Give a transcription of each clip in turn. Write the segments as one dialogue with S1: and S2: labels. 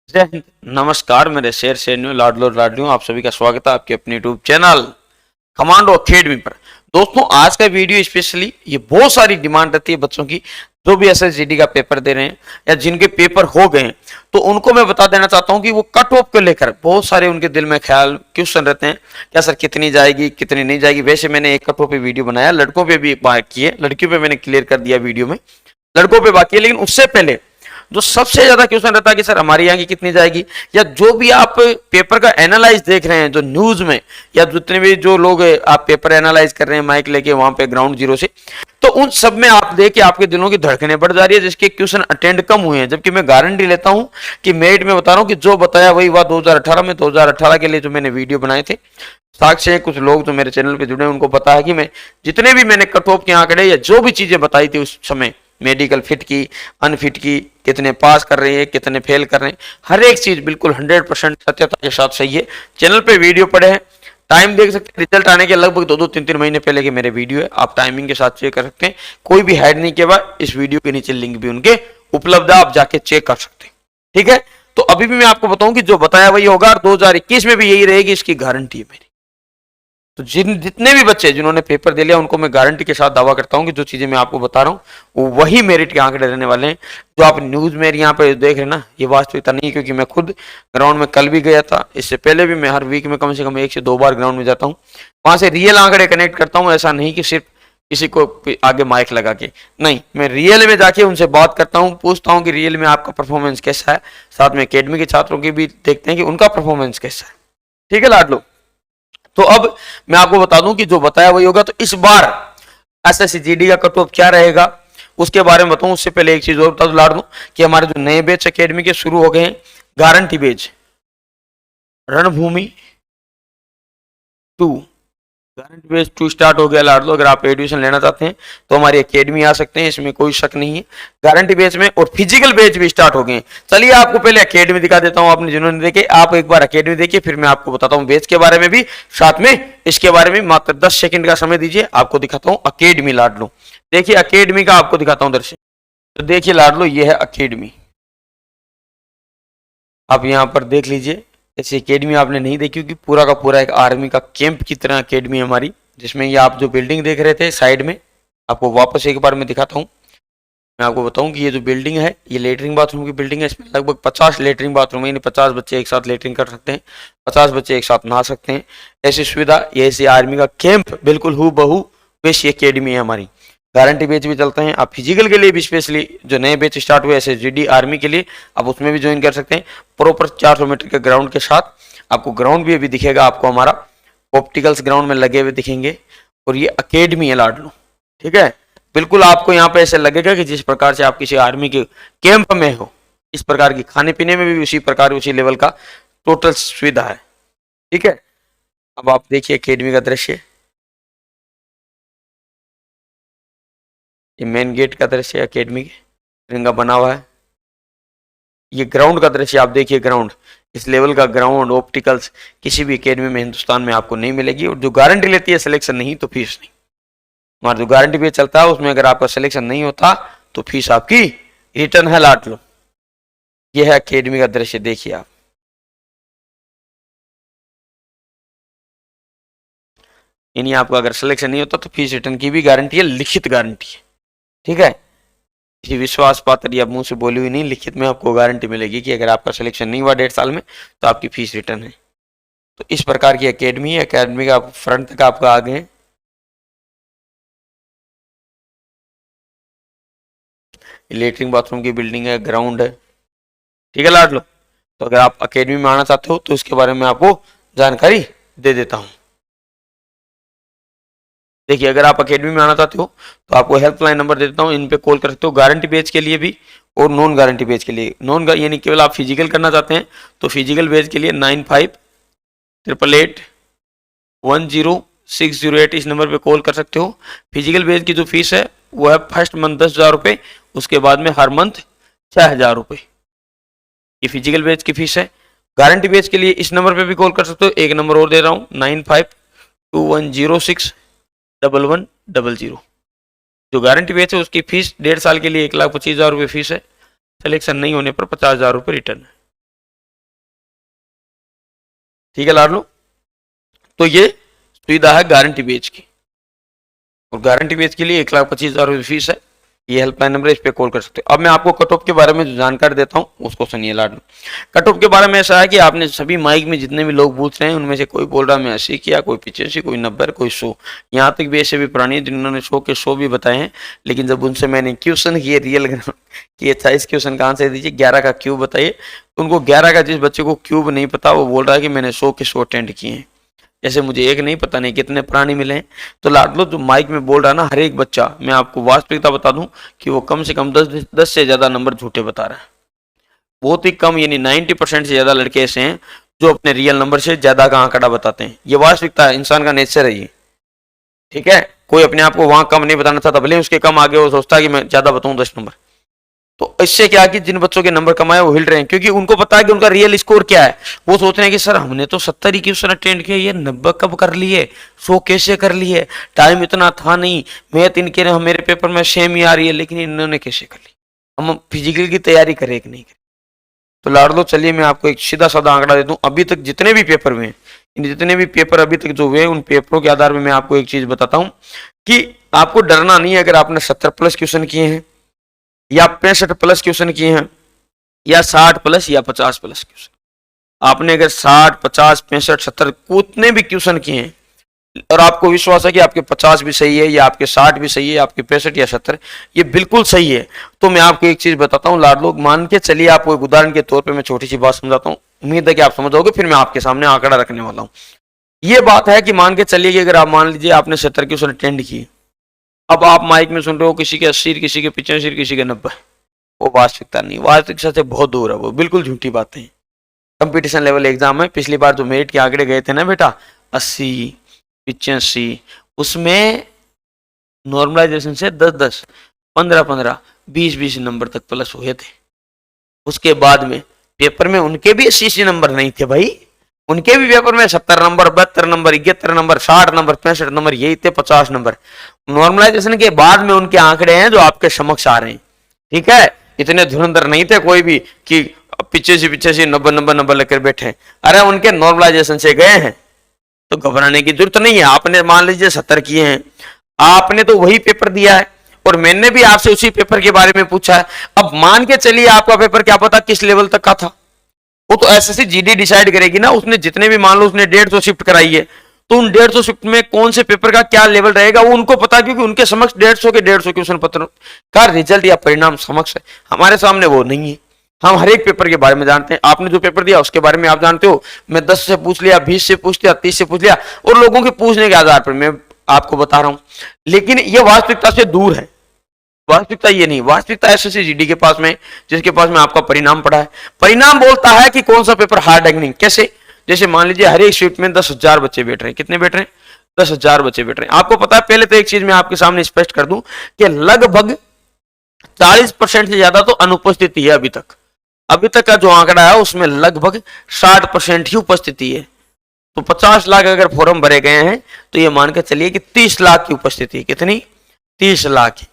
S1: जय हिंद। नमस्कार मेरे शेर शेरनियों, लाडलो लाडलियों, आप सभी का स्वागत है आपके अपने यूट्यूब चैनल कमांडो अकेडमी पर। दोस्तों, आज का वीडियो स्पेशली ये बहुत सारी डिमांड रहती है बच्चों की जो भी एसएसजीडी का पेपर दे रहे हैं या जिनके पेपर हो गए हैं, तो उनको मैं बता देना चाहता हूं कि वो कट ऑफ को लेकर बहुत सारे उनके दिल में ख्याल क्वेश्चन रहते हैं। क्या सर कितनी जाएगी कितनी नहीं जाएगी। वैसे मैंने एक कट ऑफ पे वीडियो बनाया, लड़कों पे भी बाकी है, लड़कियों पे मैंने क्लियर कर दिया वीडियो में, लड़कों पे बाकी है। लेकिन उससे पहले जो सबसे ज्यादा क्वेश्चन रहता है कि सर हमारी यहाँ की कितनी जाएगी, या जो भी आप पेपर का एनालाइज देख रहे हैं जो न्यूज में, या जितने भी जो लोग आप पेपर एनालाइज कर रहे हैं माइक लेके वहां पे ग्राउंड जीरो से, तो उन सब में आप देख के आपके दिलों की धड़कनें बढ़ जा रही है जिसके क्वेश्चन अटेंड कम हुए हैं। जबकि मैं गारंटी लेता हूं कि मेरिट में बता रहा हूं कि जो बताया वही बात 2018 में, 2018 के लिए जो मैंने वीडियो बनाए थे, साक्ष्य कुछ लोग जो मेरे चैनल पे जुड़े हैं उनको पता है कि मैं जितने भी मैंने कट ऑफ के आंकड़े या जो भी चीजें बताई थी उस समय, मेडिकल फिट की, अनफिट की, कितने पास कर रहे हैं कितने फेल कर रहे हैं, हर एक चीज बिल्कुल 100% सत्यता के साथ सही है। चैनल पे वीडियो पड़े हैं, टाइम देख सकते हैं, रिजल्ट आने के लगभग 2-3 महीने पहले के मेरे वीडियो है, आप टाइमिंग के साथ चेक कर सकते हैं। कोई भी हाइड नहीं किया हुआ, इस वीडियो के नीचे लिंक भी उनके उपलब्ध है, आप जाके चेक कर सकते हैं। ठीक है, तो अभी भी मैं आपको बताऊं कि जो बताया वही होगा और 2021 में भी यही रहेगी, इसकी गारंटी है मेरी। तो जितने भी बच्चे जिन्होंने पेपर दे लिया उनको मैं गारंटी के साथ दावा करता हूं कि जो चीजें मैं आपको बता रहा हूं वो वही मेरिट के आंकड़े रहने वाले हैं। जो आप न्यूज में यहाँ पे देख रहे हैं ना, ये वास्तविकता नहीं है, क्योंकि मैं खुद ग्राउंड में कल भी गया था, इससे पहले भी मैं हर वीक में कम से कम 1 से 2 बार ग्राउंड में जाता हूँ, वहां से रियल आंकड़े कनेक्ट करता हूँ। ऐसा नहीं कि सिर्फ किसी को आगे माइक लगा के, नहीं, मैं रियल में जाके उनसे बात करता हूँ, पूछता हूँ कि रियल में आपका परफॉर्मेंस कैसा है। साथ में अकेडमी के छात्रों की भी देखते हैं कि उनका परफॉर्मेंस कैसा है। ठीक है लाडलो, तो अब मैं आपको बता दूं कि जो बताया वही होगा। तो इस बार एसएससीजीडी का कट ऑफ क्या रहेगा उसके बारे में बताऊं, उससे पहले एक चीज और बता दूं कि हमारे जो नए बैच अकेडमी के शुरू हो गए हैं, गारंटी बैच रणभूमि 2, गारंटी बेस 2 स्टार्ट हो गया लाडलो। अगर आप एडमिशन लेना चाहते हैं तो हमारी एकेडमी आ सकते हैं, इसमें कोई शक नहीं है। गारंटी बेच में और फिजिकल बेच भी स्टार्ट हो गए हैं। चलिए आपको पहले एकेडमी दिखा देता हूं, आपने जिन्होंने देखे आप एक बार एकेडमी देखिए, फिर मैं आपको बताता हूं बेच के बारे में भी, साथ में इसके बारे में। मात्र 10 सेकंड का समय दीजिए, आपको दिखाता हूं अकेडमी लाडलो। देखिए अकेडमी का आपको दिखाता हूं दर्शक। तो देखिए लाडलो, ये है अकेडमी, आप यहाँ पर देख लीजिए। ऐसी एकेडमी आपने नहीं देखी होगी, पूरा का पूरा एक आर्मी का कैंप की तरह एकेडमी है हमारी, जिसमें ये आप जो बिल्डिंग देख रहे थे साइड में, आपको वापस एक बार मैं दिखाता हूँ। मैं आपको बताऊं कि ये जो बिल्डिंग है ये लेटरिन बाथरूम की बिल्डिंग है। इसमें लगभग 50 लेटरिन बाथरूम है, यानी 50 बच्चे एक साथ लेटरिन कर सकते हैं, 50 बच्चे एक साथ नहा सकते हैं। ऐसी सुविधा, ये ऐसी आर्मी का कैंप बिल्कुल हूबहू वैसी एकेडमी है हमारी। गारंटी बैच भी चलते हैं, आप फिजिकल के लिए भी स्पेशली जो नए बैच स्टार्ट हुए एसएसजीडी आर्मी के लिए, आप उसमें भी ज्वाइन कर सकते हैं। प्रॉपर 400 मीटर के ग्राउंड के साथ आपको ग्राउंड भी अभी दिखेगा, आपको हमारा ऑप्टिकल्स ग्राउंड में लगे हुए दिखेंगे। और ये अकेडमी है लाडलो, ठीक है। बिल्कुल आपको यहाँ पे ऐसे लगेगा कि जिस प्रकार से आप किसी आर्मी के कैंप में हो, इस प्रकार की खाने पीने में भी उसी प्रकार उसी लेवल का टोटल सुविधा है। ठीक है, अब आप देखिए अकेडमी का दृश्य, ये मेन गेट का दृश्य है अकेडमी के, तिरंगा बना हुआ है। ये ग्राउंड का दृश्य आप देखिए, ग्राउंड, इस लेवल का ग्राउंड ऑप्टिकल्स किसी भी एकेडमी में हिंदुस्तान में आपको नहीं मिलेगी। और जो गारंटी लेती है सिलेक्शन नहीं तो फीस नहीं। हमारा जो गारंटी पे चलता है उसमें अगर आपका सिलेक्शन नहीं होता तो फीस आपकी रिटर्न है लाट लो। ये है अकेडमी का दृश्य, देखिए आप। यानी आपका अगर सिलेक्शन नहीं होता तो फीस रिटर्न की भी गारंटी है, लिखित गारंटी है। ठीक है, किसी विश्वास पात्र या मुंह से बोली हुई नहीं, लिखित में आपको गारंटी मिलेगी कि अगर आपका सिलेक्शन नहीं हुआ 1.5 साल में तो आपकी फीस रिटर्न है। तो इस प्रकार की अकेडमी है। अकेडमी का फ्रंट तक आपका आगे है, लेटरिन बाथरूम की बिल्डिंग है, ग्राउंड है। ठीक है लाड लो, तो अगर आप अकेडमी में आना चाहते हो तो इसके बारे में आपको जानकारी दे देता हूं। देखिए अगर आप अकेडमी में आना चाहते हो तो आपको हेल्पलाइन नंबर दे देता हूँ, इन पे कॉल कर सकते हो, गारंटी बेच के लिए भी और नॉन गारंटी बेच के लिए। नॉन यानी केवल आप फिजिकल करना चाहते हैं तो फिजिकल बेच के लिए 9588810608 इस नंबर पे कॉल कर सकते हो। फिजिकल बेच की जो फीस है वो है फर्स्ट मंथ 10,000 रुपये, उसके बाद में हर मंथ 6,000 रुपये, ये फिजिकल बेच की फीस है। गारंटी बेच के लिए इस नंबर पे भी कॉल कर सकते हो, एक नंबर और दे रहा हूँ 9521061100। जो गारंटी बेच है उसकी फीस 1.5 साल के लिए 1,25,000 रुपये फीस है, सिलेक्शन नहीं होने पर 50,000 रुपये रिटर्न है। ठीक है लाडलो। तो ये सुविधा है गारंटी बेच की, और गारंटी बेच के लिए 1,25,000 रुपये फीस है। ये हेल्पलाइन नंबर है, इस पे कॉल कर सकते हो। अब मैं आपको कट ऑफ के बारे में जो जानकारी देता हूँ उसको सुनिए लाडलो। कट ऑफ के बारे में ऐसा है कि आपने सभी माइक में जितने भी लोग पूछ रहे हैं उनमें से कोई बोल रहा है मैं 80 किया, कोई 85, कोई 90, कोई 100, यहाँ तक भी ऐसे भी प्राणी है जिन्होंने 100 के 100 भी बताए हैं। लेकिन जब उनसे मैंने क्वेश्चन किए रियल कि अच्छा इस क्वेश्चन का आंसर दीजिए, 11 का क्यूब बताइए, तो उनको 11 का, जिस बच्चे को क्यूब नहीं पता वो बोल रहा है कि मैंने 100 के 100 अटेंड किए हैं। जैसे मुझे एक नहीं पता नहीं कितने प्राणी मिले हैं। तो लाडलो जो माइक में बोल रहा है ना, हर एक बच्चा, मैं आपको वास्तविकता बता दूं कि वो कम से कम 10 से ज्यादा नंबर झूठे बता रहा है। बहुत ही कम, यानी 90% से ज्यादा लड़के ऐसे हैं जो अपने रियल नंबर से ज्यादा का आंकड़ा बताते हैं। ये वास्तविकता है, इंसान का नेचर है ये। ठीक है, कोई अपने आप को वहां कम नहीं बताना चाहता, भले उसके कम आगे वो सोचता है कि मैं ज्यादा बताऊं 10 नंबर। तो इससे क्या कि जिन बच्चों के नंबर कम आए वो हिल रहे हैं, क्योंकि उनको पता है कि उनका रियल स्कोर क्या है। वो सोच रहे हैं कि सर हमने तो 70 ही क्वेश्चन अटेंड किए, ये 90 कब कर लिए, 100 कैसे कर लिए, टाइम इतना था नहीं, मैथ इनके मेरे पेपर में सेम ही आ रही है, लेकिन इन्होंने कैसे कर ली। हम फिजिकल की तैयारी करें कि नहीं करें। तो लाडलो चलिए मैं आपको एक सीधा साधा आंकड़ा दे दूं, अभी तक जितने भी पेपर हुए, जितने भी पेपर अभी तक जो हुए, उन पेपरों के आधार पर मैं आपको एक चीज बताता हूं कि आपको डरना नहीं है। अगर आपने 70 प्लस क्वेश्चन किए हैं, या 65 प्लस क्वेश्चन किए हैं, या 60 प्लस या 50 प्लस क्वेश्चन, आपने अगर 60, 50, 65, 70 कितने भी क्वेश्चन किए हैं और आपको विश्वास है कि आपके 50 भी सही है, या आपके 60 भी सही है, आपके 65 या 70 ये बिल्कुल सही है, तो मैं आपको एक चीज बताता हूँ लाडलो, मान के चलिए, आपको एक उदाहरण के तौर पे मैं छोटी सी बात समझाता हूँ, उम्मीद है कि आप समझोगे, फिर मैं आपके सामने आंकड़ा रखने वाला हूँ। ये बात है कि मान के चलिए कि अगर आप मान लीजिए आपने 70 क्वेश्चन अटेंड किए, अब आप माइक में सुन रहे हो किसी के 80, किसी के 85, किसी के 90, वो वास्तविकता नहीं, वास्तविकता से बहुत दूर है, वो बिल्कुल झूठी बातें हैं। कंपटीशन लेवल एग्जाम में पिछली बार जो मेरिट के आंकड़े गए थे ना बेटा, 80, 85, उसमें नॉर्मलाइजेशन से 10-10, 15-15, 20-20 नंबर तक प्लस हुए थे। उसके बाद में पेपर में उनके भी 80 नंबर नहीं थे भाई, उनके भी पेपर में 70 number, 72 number, 71 number, 60 number, 65 number, यही थे 50 नंबर। नॉर्मलाइजेशन के बाद में उनके आंकड़े हैं जो आपके समक्ष आ रहे हैं। ठीक है, इतने धुरंधर नहीं थे कोई भी कि पीछे से 90 नंबर लेकर बैठे। अरे उनके नॉर्मलाइजेशन से गए हैं, तो घबराने की जरूरत नहीं है। आपने मान लीजिए 70 किए हैं, आपने तो वही पेपर दिया है, और मैंने भी आपसे उसी पेपर के बारे में पूछा है। अब मान के चलिए आपका पेपर क्या पता किस लेवल तक का था, वो तो एसएससी जीडी डिसाइड करेगी ना। उसने जितने भी, मान लो उसने 150 शिफ्ट कराई है, तो उन 150 शिफ्ट में कौन से पेपर का क्या लेवल रहेगा वो उनको पता, क्योंकि उनके समक्ष 150 के 150 क्वेश्चन पत्र का रिजल्ट या परिणाम समक्ष है। हमारे सामने वो नहीं है। हम हर एक पेपर के बारे में जानते हैं। आपने जो पेपर दिया उसके बारे में आप जानते हो, मैं 10 से पूछ लिया, 20 से पूछ लिया, 30 से पूछ लिया, और लोगों के पूछने के आधार पर मैं आपको बता रहा हूं। लेकिन ये वास्तविकता से दूर है। वास्तविकता ये नहीं, वास्तविकता एसएससी जीडी के पास में, जिसके पास में आपका परिणाम पड़ा है, परिणाम बोलता है कि कौन सा पेपर हार्ड है नहीं। कैसे, जैसे मान लीजिए हर एक शिफ्ट में 10,000 बच्चे बैठ रहे हैं। कितने बैठ रहे हैं? 10,000 बच्चे बैठ रहे हैं। आपको पता है, पहले तो एक चीज मैं आपके सामने स्पष्ट कर दूं कि लगभग 40% से ज्यादा तो अनुपस्थिति है अभी तक। अभी तक का जो आंकड़ा है उसमें लगभग 60% ही उपस्थिति है। तो 50 लाख अगर फॉर्म भरे गए हैं, तो ये मान के चलिए कि 30 लाख की उपस्थिति है। कितनी? 30 लाख।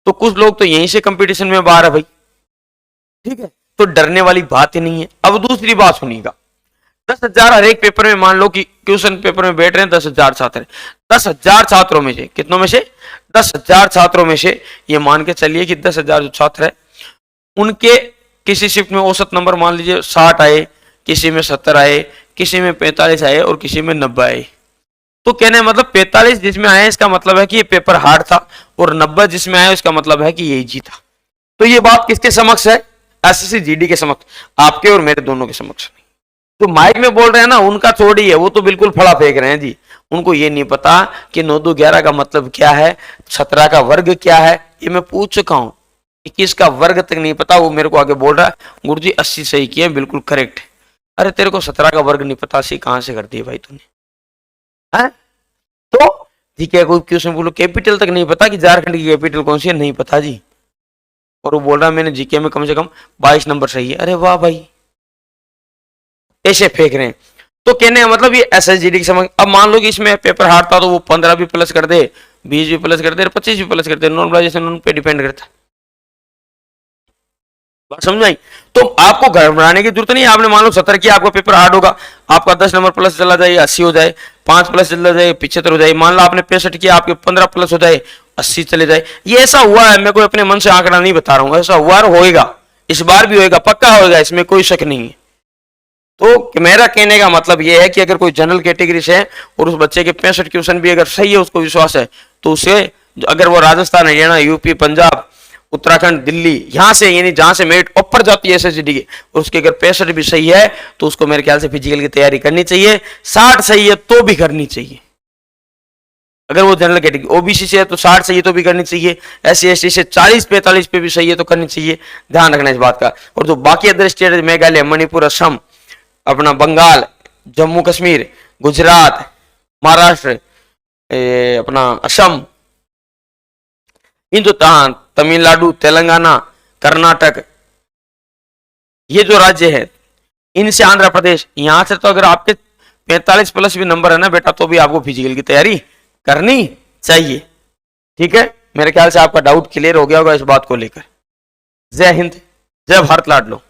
S1: तो कुछ लोग तो यहीं से कंपटीशन में बाहर है भाई। ठीक है, तो डरने वाली बात ही नहीं है। अब दूसरी बात सुनिएगा, 10,000 हर एक पेपर में, मान लो कि क्वेश्चन पेपर में बैठ रहे हैं 10,000 छात्र। 10,000 छात्रों में से कितनों में से? 10,000 छात्रों में से ये मान के चलिए कि 10,000 जो छात्र है उनके किसी शिफ्ट में औसत नंबर मान लीजिए 60 आए, किसी में 70 आए, किसी में 45 आए, और किसी में 90 आए। तो कहने मतलब 45 जिसमें आए इसका मतलब है कि ये पेपर हार्ड था, और 90 जिसमें आए इसका मतलब है कि ये इजी था। तो ये बात किसके समक्ष है? एसएससी जीडी के समक्ष, आपके और मेरे दोनों के समक्ष नहीं। तो माइक में बोल रहे हैं ना, उनका छोड़ी है, वो तो बिल्कुल फड़ा फेंक रहे हैं जी। उनको ये नहीं पता कि 9 2 11 का मतलब क्या है, 17 का वर्ग क्या है। ये मैं पूछ चुका हूं, 21 का वर्ग तक नहीं पता। वो मेरे को आगे बोल रहा है गुरुजी 80 सही किए, बिल्कुल करेक्ट है। अरे तेरे को 17 का वर्ग नहीं पता, 80 कहां से कर दिए भाई तूने? है तो ठीक है, कोई क्वेश्चन बोलो कैपिटल तक नहीं पता कि झारखंड की कैपिटल कौन सी है, नहीं पता जी। और वो बोल रहा है मैंने जीके में कम से कम 22 नंबर सही है। अरे वाह भाई, ऐसे फेंक रहे हैं। तो कहने का मतलब ये एसएसजीडी की समझ। अब मान लो कि इसमें पेपर हार्ड था, तो वो 15 भी प्लस कर दे, 20 भी प्लस कर दे, 25 भी प्लस कर दे, नॉर्मलाइजेशन उन पे डिपेंड करता है। बात समझ आई। तो आपको घबराने की जरूरत नहीं है। आपने मान लो 70 किया, आपका पेपर हार्ड होगा, आपका 10 नंबर प्लस चला जाए, 80 हो जाए, 5 प्लस चला जाए, 75 हो जाए। मान लो आपने 65 किया, आपके 15 प्लस हो जाए, 80 चले जाए। ये ऐसा हुआ है, मैं कोई अपने मन से आंकड़ा नहीं बता रहा हूँ, ऐसा हुआ और होएगा, इस बार भी होएगा, पक्का होएगा, इसमें कोई शक नहीं है। तो मेरा कहने का मतलब यह है कि अगर कोई जनरल कैटेगरी से है और उस बच्चे के 65 क्वेश्चन भी अगर सही है, उसको विश्वास है, तो उसे अगर वो राजस्थान, हरियाणा, यूपी, पंजाब, उत्तराखंड, दिल्ली, यहां से यानी जहां से मेरिट ऊपर जाती है एसएसजी की, और उसके अगर 65 भी सही है तो उसको मेरे ख्याल से फिजिकल की तैयारी करनी चाहिए। 60 सही है तो भी करनी चाहिए। अगर वो जनरल कैटेगरी ओबीसी से है तो 60 सही है तो भी करनी चाहिए, एससी एसटी से 40-45 पे भी सही है तो करनी चाहिए। ध्यान रखना इस बात का। और जो बाकी अदर स्टेट, मेघालय, मणिपुर, असम, अपना बंगाल, जम्मू कश्मीर, गुजरात, महाराष्ट्र, अपना असम, इन जो तमिलनाडु, तेलंगाना, कर्नाटक, ये जो राज्य है, इनसे आंध्र प्रदेश, यहां से तो अगर आपके 45 प्लस भी नंबर है ना बेटा, तो भी आपको फिजिकल की तैयारी करनी चाहिए। ठीक है, मेरे ख्याल से आपका डाउट क्लियर हो गया होगा इस बात को लेकर। जय हिंद, जय भारत लाडलो।